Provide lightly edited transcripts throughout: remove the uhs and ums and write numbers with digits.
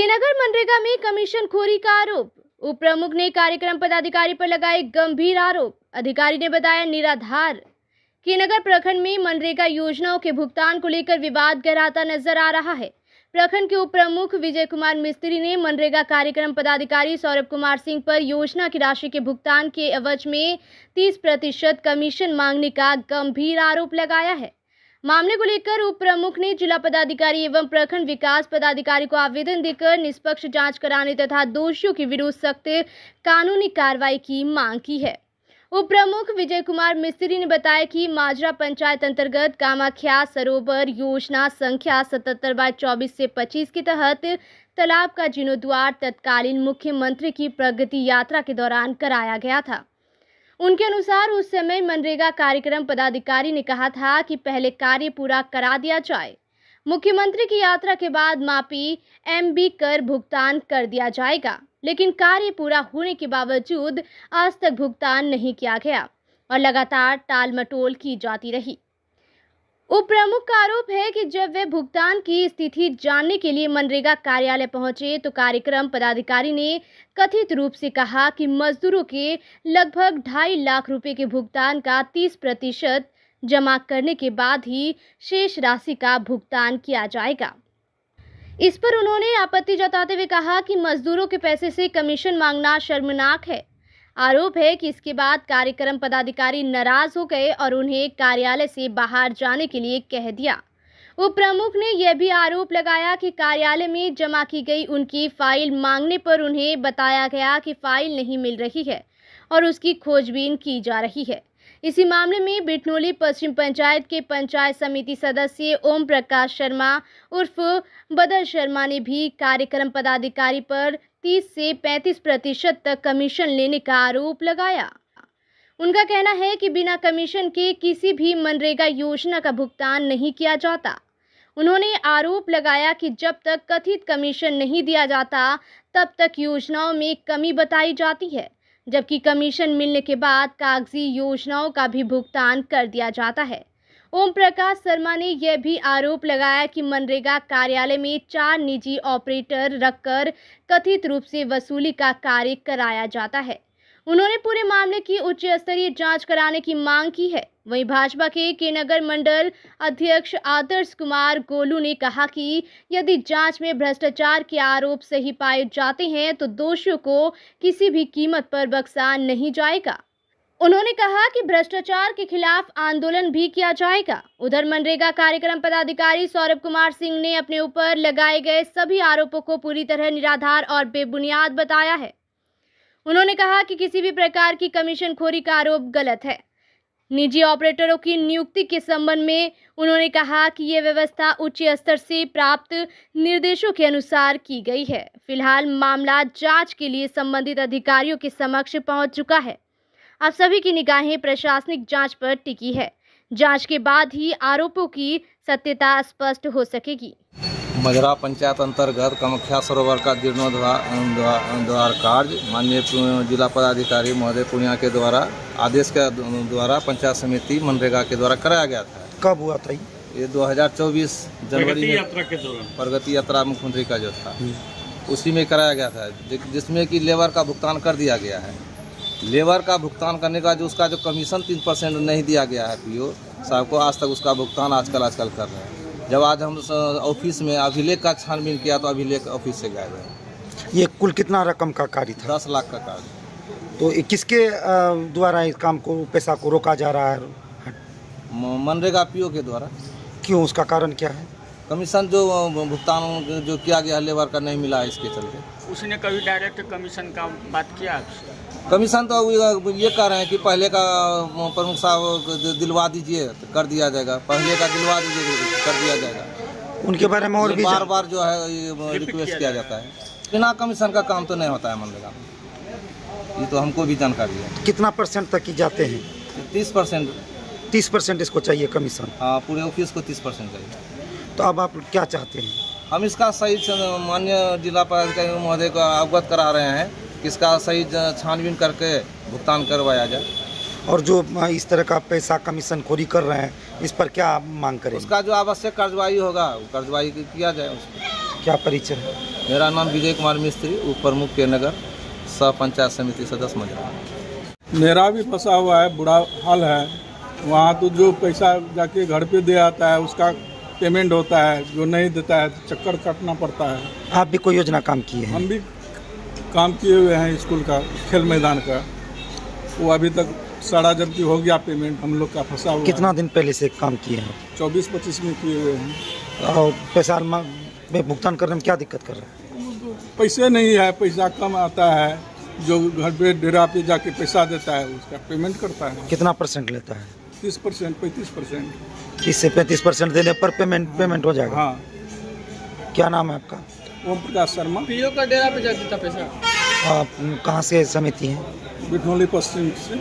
केनगर मनरेगा में कमीशन खोरी का आरोप। उप प्रमुख ने कार्यक्रम पदाधिकारी पर लगाए गंभीर आरोप। अधिकारी ने बताया निराधार। केनगर प्रखंड में मनरेगा योजनाओं के भुगतान को लेकर विवाद गहराता नजर आ रहा है। प्रखंड के उप प्रमुख विजय कुमार मिस्त्री ने मनरेगा कार्यक्रम पदाधिकारी सौरभ कुमार सिंह पर योजना की राशि के भुगतान के एवज में 30% कमीशन मांगने का गंभीर आरोप लगाया है। मामले को लेकर उप प्रमुख ने जिला पदाधिकारी एवं प्रखंड विकास पदाधिकारी को आवेदन देकर निष्पक्ष जांच कराने तथा दोषियों के विरुद्ध सख्त कानूनी कार्रवाई की मांग की है। उप प्रमुख विजय कुमार मिस्त्री ने बताया कि माजरा पंचायत अंतर्गत कामाख्या सरोवर योजना संख्या 77/24 से 25 के तहत तालाब का जीर्णोद्वार तत्कालीन मुख्यमंत्री की प्रगति यात्रा के दौरान कराया गया था। उनके अनुसार उस समय मनरेगा कार्यक्रम पदाधिकारी ने कहा था कि पहले कार्य पूरा करा दिया जाए, मुख्यमंत्री की यात्रा के बाद मापी MB कर भुगतान कर दिया जाएगा, लेकिन कार्य पूरा होने के बावजूद आज तक भुगतान नहीं किया गया और लगातार टाल मटोल की जाती रही। उप प्रमुख का आरोप है कि जब वे भुगतान की स्थिति जानने के लिए मनरेगा कार्यालय पहुंचे तो कार्यक्रम पदाधिकारी ने कथित रूप से कहा कि मजदूरों के लगभग 2.5 लाख रुपए के भुगतान का 30% जमा करने के बाद ही शेष राशि का भुगतान किया जाएगा। इस पर उन्होंने आपत्ति जताते हुए कहा कि मजदूरों के पैसे से कमीशन मांगना शर्मनाक है। आरोप है कि इसके बाद कार्यक्रम पदाधिकारी नाराज हो गए और उन्हें कार्यालय से बाहर जाने के लिए कह दिया। उप प्रमुख ने यह भी आरोप लगाया कि कार्यालय में जमा की गई उनकी फाइल मांगने पर उन्हें बताया गया कि फाइल नहीं मिल रही है और उसकी खोजबीन की जा रही है। इसी मामले में बिटनोली पश्चिम पंचायत के पंचायत समिति सदस्य ओम प्रकाश शर्मा उर्फ बदर शर्मा ने भी कार्यक्रम पदाधिकारी पर 30 से 35% तक कमीशन लेने का आरोप लगाया। उनका कहना है कि बिना कमीशन के किसी भी मनरेगा योजना का भुगतान नहीं किया जाता। उन्होंने आरोप लगाया कि जब तक कथित कमीशन नहीं दिया जाता तब तक योजनाओं में कमी बताई जाती है, जबकि कमीशन मिलने के बाद कागजी योजनाओं का भी भुगतान कर दिया जाता है। ओम प्रकाश शर्मा ने यह भी आरोप लगाया कि मनरेगा कार्यालय में 4 निजी ऑपरेटर रखकर कथित रूप से वसूली का कार्य कराया जाता है। उन्होंने पूरे मामले की उच्च स्तरीय जांच कराने की मांग की है। वहीं भाजपा के केनगर मंडल अध्यक्ष आदर्श कुमार गोलू ने कहा कि यदि जांच में भ्रष्टाचार के आरोप सही पाए जाते हैं तो दोषियों को किसी भी कीमत पर बख्शा नहीं जाएगा। उन्होंने कहा कि भ्रष्टाचार के खिलाफ आंदोलन भी किया जाएगा। उधर मनरेगा कार्यक्रम पदाधिकारी सौरभ कुमार सिंह ने अपने ऊपर लगाए गए सभी आरोपों को पूरी तरह निराधार और बेबुनियाद बताया है। उन्होंने कहा कि किसी भी प्रकार की कमीशन खोरी का आरोप गलत है। निजी ऑपरेटरों की नियुक्ति के संबंध में उन्होंने कहा कि यह व्यवस्था उच्च स्तर से प्राप्त निर्देशों के अनुसार की गई है। फिलहाल मामला जांच के लिए संबंधित अधिकारियों के समक्ष पहुंच चुका है। अब सभी की निगाहें प्रशासनिक जांच पर टिकी है। जांच के बाद ही आरोपों की सत्यता स्पष्ट हो सकेगी। मजरा पंचायत अंतर्गत कामाख्या सरोवर का जीर्णोद्वार कार्य माननीय जिला पदाधिकारी महोदय पूर्णिया के द्वारा आदेश के द्वारा पंचायत समिति मनरेगा के द्वारा कराया गया था। कब हुआ था ये 2024 जनवरी यात्रा के दौरान प्रगति यात्रा मुख्यमंत्री का जो था उसी में कराया गया था, जिसमें कि लेबर का भुगतान कर दिया गया है। लेबर का भुगतान करने का जो उसका जो कमीशन 3% नहीं दिया गया है PO साहब को, आज तक उसका भुगतान आजकल कर रहे हैं। जब आज हम ऑफिस में अभिलेख का छानबीन किया तो अभिलेख ऑफिस से गायब है। ये कुल कितना रकम का कार्य था? 10 लाख का कार्य। तो किसके द्वारा इस काम को पैसा को रोका जा रहा है? मनरेगा PO के द्वारा। क्यों, उसका कारण क्या है? कमीशन जो भुगतान जो किया गया लेबर का नहीं मिला है, इसके चलते। उसने कभी डायरेक्ट कमीशन का बात किया आपसे? कमीशन तो ये कह रहे हैं कि पहले का प्रमुख साहब दिलवा दीजिए तो कर दिया जाएगा, पहले का दिलवा दीजिए कर दिया जाएगा। उनके बारे में और भी बार जो है ये रिक्वेस्ट किया जाता है। बिना कमीशन का काम तो नहीं होता है मनरेगा में, ये तो हमको भी जानकारी है। कितना % तक की जाते हैं? 30%। 30% इसको चाहिए कमीशन? हाँ, पूरे ऑफिस को 30% चाहिए। तो अब आप क्या चाहते हैं? हम इसका सही माननीय जिला पदाधिकारी महोदय को अवगत करा रहे हैं कि इसका सही छानबीन करके भुगतान करवाया जाए। और जो इस तरह का पैसा कमीशन खोरी कर रहे हैं, इस पर क्या मांग करें? उसका जो आवश्यक कार्रवाई होगा वो कार्रवाई किया जाए। उसको क्या परिचय है? मेरा नाम विजय कुमार मिस्त्री, उप प्रमुख के नगर, सह पंचायत समिति सदस्य मजरा। मेरा भी फंसा हुआ है, बुरा हाल है। वहाँ तो जो पैसा जाके घर पे दे आता है उसका पेमेंट होता है, जो नहीं देता है तो चक्कर काटना पड़ता है। आप भी कोई योजना काम किए हैं? हम भी काम किए हुए हैं स्कूल का, खेल मैदान का। वो अभी तक सारा जबकि हो गया पेमेंट, हम लोग का फंसा हुआ कितना है। दिन पहले से काम किए हैं? 24-25 में किए हुए हैं। और पैसा में भुगतान करने में क्या दिक्कत कर रहे हैं? पैसे नहीं है, पैसा कम आता है। जो घर पे डेरा पे जाके पैसा देता है उसका पेमेंट करता है। कितना परसेंट लेता है? 30%, 35%। 30 से 35% देने पर पेमेंट हो जाएगा? हाँ। क्या नाम है आपका? ओम प्रकाश शर्मा। पीओ का डेरा पे जाती था पैसा। आप कहाँ से समिति हैं? बिठनौली पश्चिम से।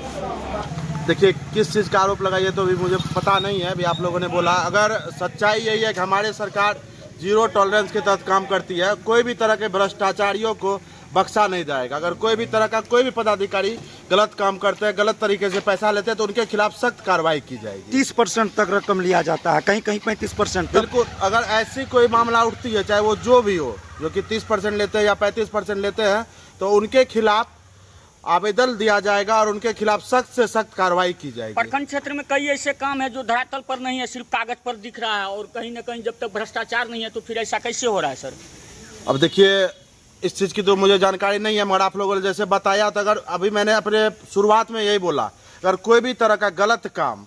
देखिए, किस चीज़ का आरोप लगाइए तो अभी मुझे पता नहीं है। अभी आप लोगों ने बोला, अगर सच्चाई यही है कि हमारी सरकार जीरो टॉलरेंस के तहत काम करती है, कोई भी तरह के भ्रष्टाचारियों को बख्शा नहीं जाएगा। अगर कोई भी तरह का कोई भी पदाधिकारी गलत काम करते हैं, गलत तरीके से पैसा लेते हैं, तो उनके खिलाफ सख्त कार्रवाई की जाएगी। 30% तक रकम लिया जाता है, कहीं कहीं 35% तक। बिल्कुल, अगर ऐसी कोई मामला उठती है, चाहे वो जो भी हो, जो कि 30% लेते हैं या 35% लेते हैं, तो उनके खिलाफ आवेदन दिया जाएगा और उनके खिलाफ सख्त से सख्त कार्रवाई की जाएगी। प्रखंड क्षेत्र में कई ऐसे काम है जो धरातल पर नहीं है, सिर्फ कागज पर दिख रहा है, और कहीं न कहीं जब तक भ्रष्टाचार नहीं है तो फिर ऐसा कैसे हो रहा है सर? अब देखिए, इस चीज़ की तो मुझे जानकारी नहीं है, मगर आप लोगों ने जैसे बताया, तो अगर अभी मैंने अपने शुरुआत में यही बोला, अगर कोई भी तरह का गलत काम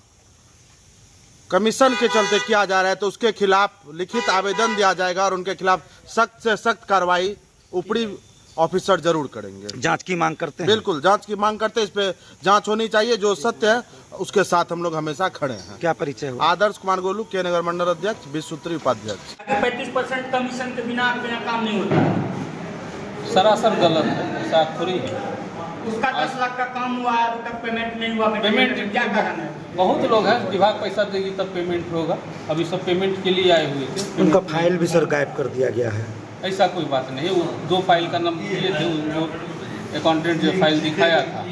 कमीशन के चलते किया जा रहा है तो उसके खिलाफ लिखित आवेदन दिया जाएगा और उनके खिलाफ सख्त से सख्त कार्रवाई ऊपरी ऑफिसर जरूर करेंगे। जांच की मांग करते हैं? बिल्कुल, जांच की मांग करते हैं। इस पे जांच होनी चाहिए, जो सत्य है उसके साथ हम लोग हमेशा खड़े हैं। क्या परिचय हुआ? आदर्श कुमार गोलू, के नगर मंडल अध्यक्ष, 20 सूत्री उपाध्यक्ष। 35% कमीशन के बिना आपके यहाँ काम नहीं होता। सरासर गलत है, ऐसा थोड़ी है। उसका 10 लाख का काम हुआ है, अभी तक पेमेंट नहीं हुआ। पेमेंट क्या कारण है? बहुत लोग हैं, विभाग पैसा देगी तब पेमेंट होगा। अभी सब पेमेंट के लिए आए हुए थे। उनका फाइल भी सर गायब कर दिया गया है। ऐसा कोई बात नहीं है। वो 2 फाइल का नाम दिए थे, जो अकाउंटेंट जो फाइल दिखाया था,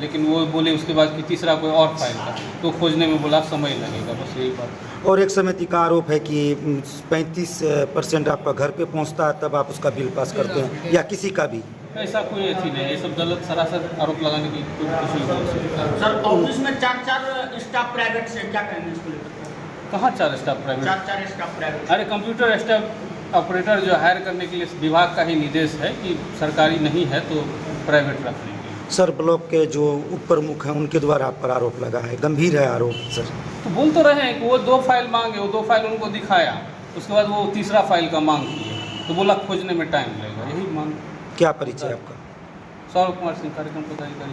लेकिन वो बोले उसके बाद कि तीसरा कोई और फाइल था, तो खोजने में बोला समय लगेगा, बस यही बात। और एक समिति का आरोप है कि 35% आपका घर पे पहुंचता है, तब आप उसका बिल पास करते हैं, या किसी का भी? ऐसा कोई अथी नहीं, ये सब गलत सरासर आरोप लगाने की कुछ नहीं हो सकता। सर, ऑफिस में 4 स्टाफ प्राइवेट से, क्या कहेंगे इसको लेकर? कहाँ 4 स्टाफ प्राइवेट? 4 staff private. अरे कंप्यूटर स्टाफ ऑपरेटर जो हायर करने के लिए विभाग का ही निर्देश है कि सरकारी नहीं है तो प्राइवेट रखने के लिए। सर, ब्लॉक के जो उप प्रमुख हैं उनके द्वारा आप पर आरोप लगा है, गंभीर है आरोप सर। तो बोल तो रहे हैं कि वो 2 फाइल मांगे, वो 2 फाइल उनको दिखाया, उसके बाद वो तीसरा फाइल का मांग किया, तो बोला खोजने में टाइम लगेगा, यही मांग। क्या परिचय आपका? सौरभ कुमार सिंह, कार्यक्रम पदाधिकारी।